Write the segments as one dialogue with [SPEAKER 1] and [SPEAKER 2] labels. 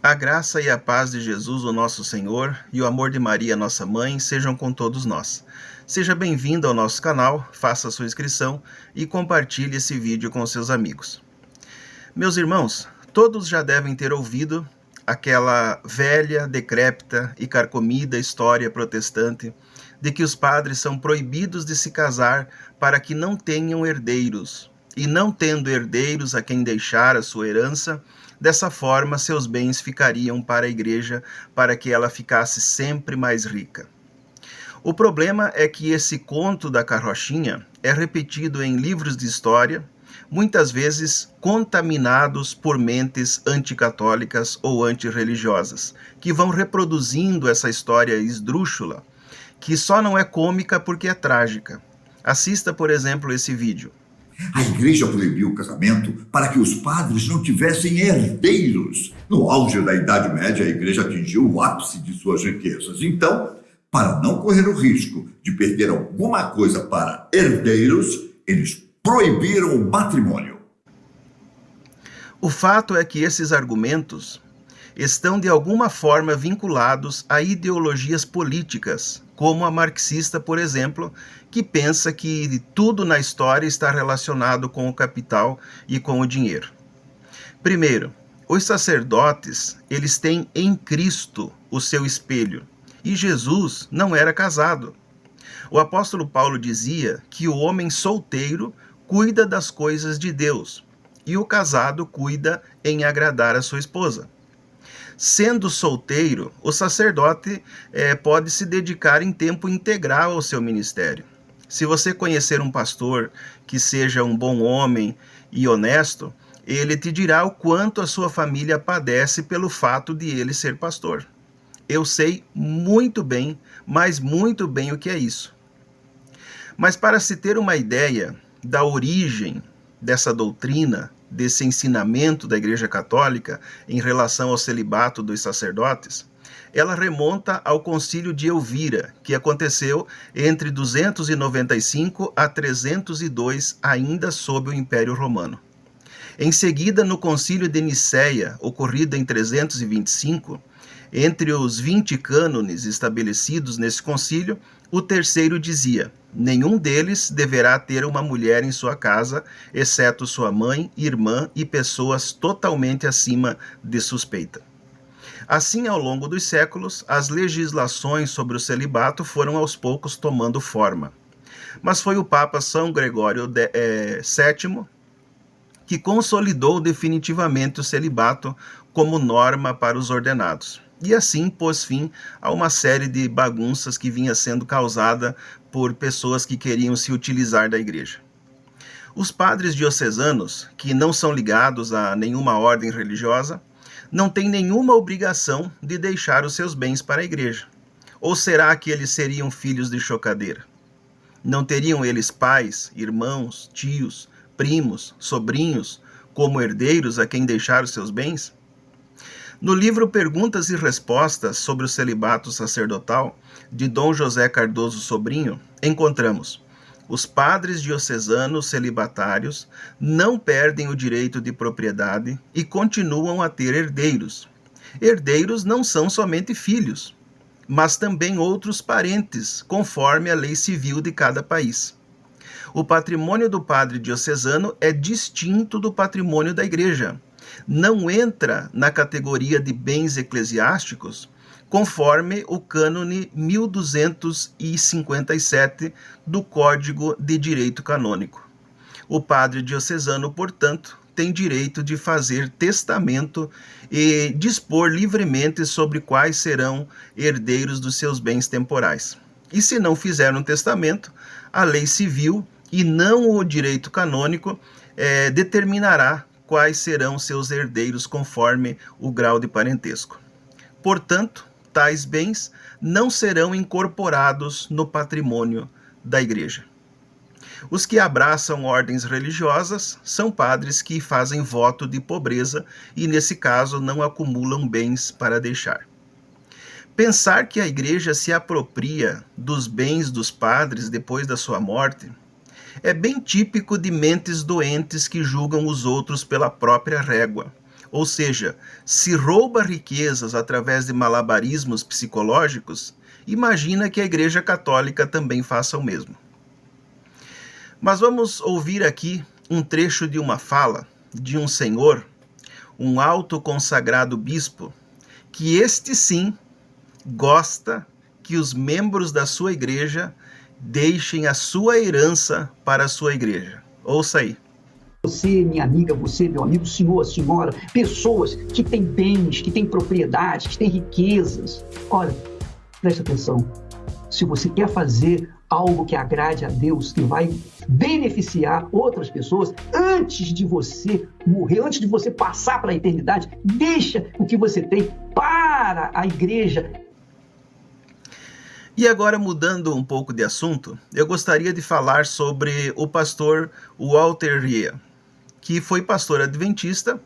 [SPEAKER 1] A graça e a paz de Jesus, o nosso Senhor, e o amor de Maria, nossa mãe, sejam com todos nós. Seja bem-vindo ao nosso canal, faça sua inscrição e compartilhe esse vídeo com seus amigos. Meus irmãos, todos já devem ter ouvido aquela velha, decrépita e carcomida história protestante de que os padres são proibidos de se casar para que não tenham herdeiros, e não tendo herdeiros a quem deixar a sua herança, dessa forma seus bens ficariam para a igreja, para que ela ficasse sempre mais rica. O problema é que esse conto da carrochinha é repetido em livros de história, muitas vezes contaminados por mentes anticatólicas ou antirreligiosas, que vão reproduzindo essa história esdrúxula, que só não é cômica porque é trágica. Assista, por exemplo, esse vídeo.
[SPEAKER 2] A igreja proibiu o casamento para que os padres não tivessem herdeiros. No auge da Idade Média, a igreja atingiu o ápice de suas riquezas. Então, para não correr o risco de perder alguma coisa para herdeiros, eles proibiram o matrimônio.
[SPEAKER 1] O fato é que esses argumentos estão de alguma forma vinculados a ideologias políticas, como a marxista, por exemplo, que pensa que tudo na história está relacionado com o capital e com o dinheiro. Primeiro, os sacerdotes, eles têm em Cristo o seu espelho, e Jesus não era casado. O apóstolo Paulo dizia que o homem solteiro cuida das coisas de Deus, e o casado cuida em agradar a sua esposa. Sendo solteiro, o sacerdote pode se dedicar em tempo integral ao seu ministério. Se você conhecer um pastor que seja um bom homem e honesto, ele te dirá o quanto a sua família padece pelo fato de ele ser pastor. Eu sei muito bem, mas muito bem o que é isso. Mas para se ter uma ideia da origem dessa doutrina, desse ensinamento da Igreja Católica em relação ao celibato dos sacerdotes, ela remonta ao Concílio de Elvira, que aconteceu entre 295 a 302, ainda sob o Império Romano. Em seguida, no Concílio de Nicéia, ocorrido em 325, entre os 20 cânones estabelecidos nesse concílio, o terceiro dizia: nenhum deles deverá ter uma mulher em sua casa, exceto sua mãe, irmã e pessoas totalmente acima de suspeita. Assim, ao longo dos séculos, as legislações sobre o celibato foram aos poucos tomando forma. Mas foi o Papa São Gregório VII que consolidou definitivamente o celibato como norma para os ordenados. E assim pôs fim a uma série de bagunças que vinha sendo causada por pessoas que queriam se utilizar da igreja. Os padres diocesanos, que não são ligados a nenhuma ordem religiosa, não têm nenhuma obrigação de deixar os seus bens para a igreja. Ou será que eles seriam filhos de chocadeira? Não teriam eles pais, irmãos, tios, primos, sobrinhos, como herdeiros a quem deixar os seus bens? No livro Perguntas e Respostas sobre o Celibato Sacerdotal, de Dom José Cardoso Sobrinho, encontramos: os padres diocesanos celibatários não perdem o direito de propriedade e continuam a ter herdeiros. Herdeiros não são somente filhos, mas também outros parentes, conforme a lei civil de cada país. O patrimônio do padre diocesano é distinto do patrimônio da igreja. Não entra na categoria de bens eclesiásticos, conforme o cânone 1257 do Código de Direito Canônico. O padre diocesano, portanto, tem direito de fazer testamento e dispor livremente sobre quais serão herdeiros dos seus bens temporais. E se não fizer um testamento, a lei civil e não o direito canônico determinará quais serão seus herdeiros conforme o grau de parentesco. Portanto, tais bens não serão incorporados no patrimônio da igreja. Os que abraçam ordens religiosas são padres que fazem voto de pobreza e, nesse caso, não acumulam bens para deixar. Pensar que a igreja se apropria dos bens dos padres depois da sua morte é bem típico de mentes doentes que julgam os outros pela própria régua, Ou seja, se rouba riquezas através de malabarismos psicológicos, imagina que a Igreja Católica também faça o mesmo. Mas vamos ouvir aqui um trecho de uma fala de um senhor, um alto consagrado bispo, que este sim gosta que os membros da sua igreja deixem a sua herança para a sua igreja. Ouça aí.
[SPEAKER 3] Você, minha amiga, você, meu amigo, senhor, senhora, pessoas que têm bens, que têm propriedades, que têm riquezas. Olha, presta atenção. Se você quer fazer algo que agrade a Deus, que vai beneficiar outras pessoas, antes de você morrer, antes de você passar para a eternidade, deixa o que você tem para a igreja.
[SPEAKER 1] E agora, mudando um pouco de assunto, eu gostaria de falar sobre o pastor Walter Rea, que foi pastor adventista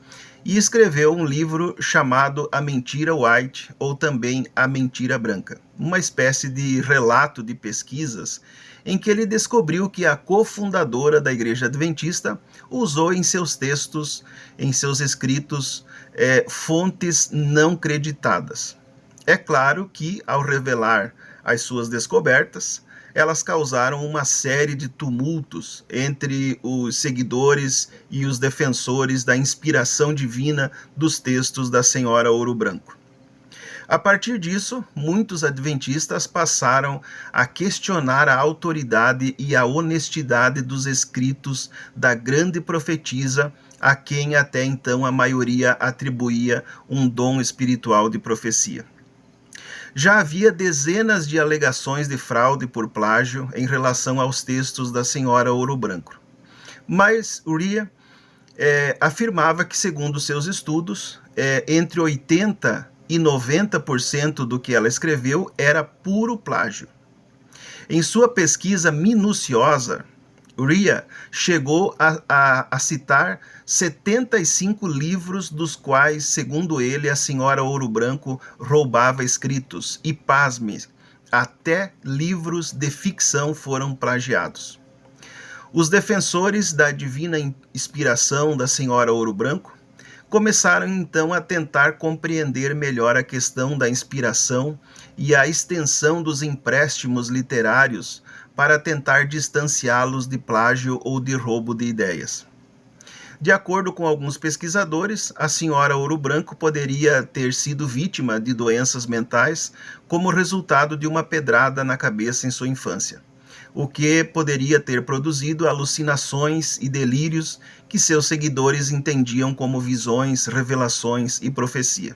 [SPEAKER 1] e escreveu um livro chamado A Mentira White, ou também A Mentira Branca, uma espécie de relato de pesquisas em que ele descobriu que a cofundadora da Igreja Adventista usou em seus textos, em seus escritos, fontes não creditadas. É claro que, ao revelar as suas descobertas, elas causaram uma série de tumultos entre os seguidores e os defensores da inspiração divina dos textos da Senhora Ouro Branco. A partir disso, muitos adventistas passaram a questionar a autoridade e a honestidade dos escritos da grande profetisa, a quem até então a maioria atribuía um dom espiritual de profecia. Já havia dezenas de alegações de fraude por plágio em relação aos textos da Senhora Ouro Branco. Mas Rea afirmava que, segundo seus estudos, entre 80% e 90% do que ela escreveu era puro plágio. Em sua pesquisa minuciosa, Rea chegou a citar 75 livros dos quais, segundo ele, a Senhora Ouro Branco roubava escritos. E, pasme, até livros de ficção foram plagiados. Os defensores da divina inspiração da Senhora Ouro Branco começaram então a tentar compreender melhor a questão da inspiração e a extensão dos empréstimos literários para tentar distanciá-los de plágio ou de roubo de ideias. De acordo com alguns pesquisadores, a Senhora Ouro Branco poderia ter sido vítima de doenças mentais como resultado de uma pedrada na cabeça em sua infância, o que poderia ter produzido alucinações e delírios que seus seguidores entendiam como visões, revelações e profecia.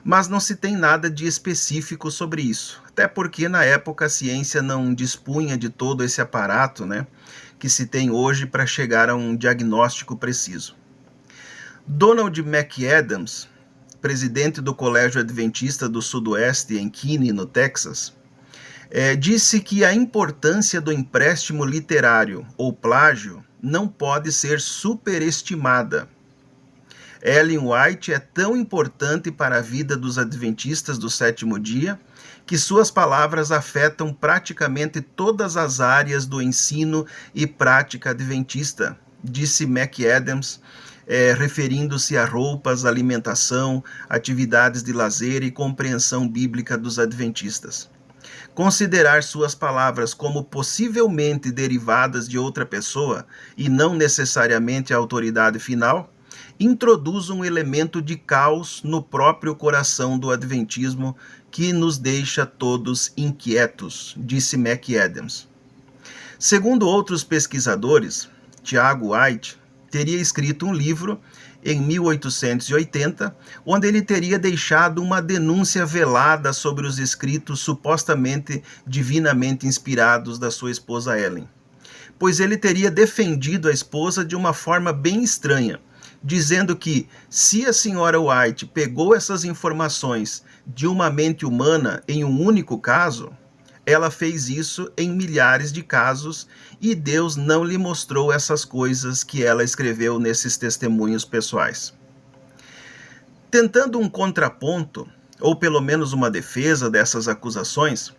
[SPEAKER 1] Mas não se tem nada de específico sobre isso, até porque na época a ciência não dispunha de todo esse aparato, que se tem hoje para chegar a um diagnóstico preciso. Donald McAdams, presidente do Colégio Adventista do Sudoeste em Keene, no Texas, disse que a importância do empréstimo literário ou plágio não pode ser superestimada. Ellen White é tão importante para a vida dos adventistas do sétimo dia que suas palavras afetam praticamente todas as áreas do ensino e prática adventista, disse McAdams, referindo-se a roupas, alimentação, atividades de lazer e compreensão bíblica dos adventistas. Considerar suas palavras como possivelmente derivadas de outra pessoa e não necessariamente a autoridade final introduz um elemento de caos no próprio coração do adventismo que nos deixa todos inquietos, disse McAdams. Segundo outros pesquisadores, Tiago White teria escrito um livro em 1880, onde ele teria deixado uma denúncia velada sobre os escritos supostamente divinamente inspirados da sua esposa Ellen, pois ele teria defendido a esposa de uma forma bem estranha, dizendo que, se a senhora White pegou essas informações de uma mente humana em um único caso, ela fez isso em milhares de casos e Deus não lhe mostrou essas coisas que ela escreveu nesses testemunhos pessoais. Tentando um contraponto, ou pelo menos uma defesa dessas acusações,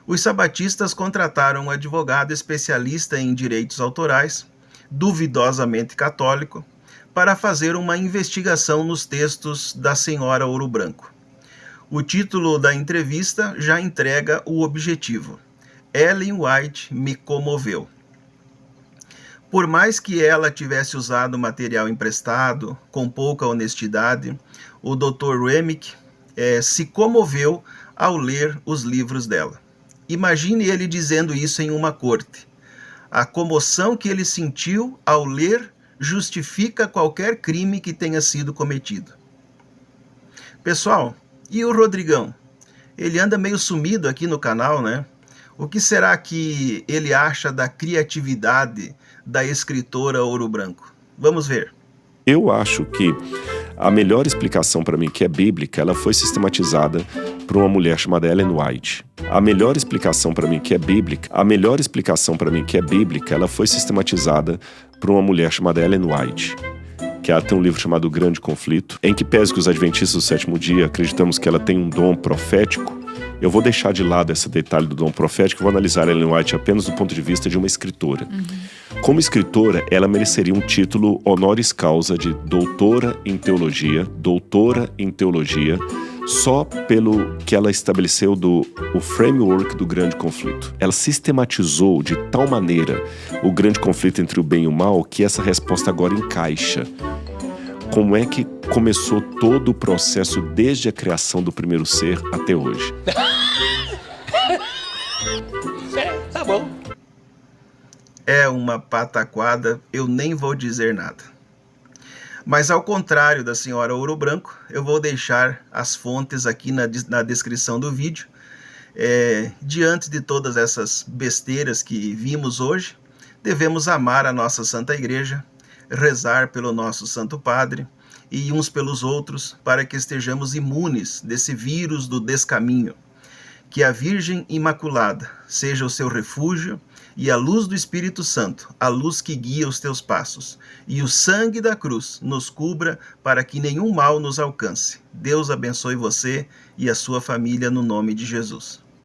[SPEAKER 1] os sabatistas contrataram um advogado especialista em direitos autorais, duvidosamente católico, para fazer uma investigação nos textos da senhora Ouro Branco. O título da entrevista já entrega o objetivo. Ellen White me comoveu. Por mais que ela tivesse usado material emprestado, com pouca honestidade, o Dr. Remick se comoveu ao ler os livros dela. Imagine ele dizendo isso em uma corte. A comoção que ele sentiu ao ler justifica qualquer crime que tenha sido cometido. Pessoal, e o Rodrigão? Ele anda meio sumido aqui no canal, né? O que será que ele acha da criatividade da escritora Ouro Branco? Vamos ver.
[SPEAKER 4] Eu acho que a melhor explicação para mim, que é bíblica, ela foi sistematizada por uma mulher chamada Ellen White. A melhor explicação para mim, que é bíblica, ela foi sistematizada por uma mulher chamada Ellen White, que ela tem um livro chamado O Grande Conflito, em que pese que os adventistas do sétimo dia acreditamos que ela tem um dom profético. Eu vou deixar de lado esse detalhe do dom profético e vou analisar Ellen White apenas do ponto de vista de uma escritora. Como escritora, ela mereceria um título honoris causa de doutora em teologia, só pelo que ela estabeleceu o framework do grande conflito. Ela sistematizou de tal maneira o grande conflito entre o bem e o mal que essa resposta agora encaixa. Como é que começou todo o processo desde a criação do primeiro ser até hoje?
[SPEAKER 5] Tá bom.
[SPEAKER 1] É uma pataquada, eu nem vou dizer nada. Mas ao contrário da senhora Ouro Branco, eu vou deixar as fontes aqui na descrição do vídeo. Diante de todas essas besteiras que vimos hoje, devemos amar a nossa Santa Igreja, rezar pelo nosso Santo Padre e uns pelos outros para que estejamos imunes desse vírus do descaminho. Que a Virgem Imaculada seja o seu refúgio e a luz do Espírito Santo, a luz que guia os teus passos, e o sangue da cruz nos cubra para que nenhum mal nos alcance. Deus abençoe você e a sua família no nome de Jesus.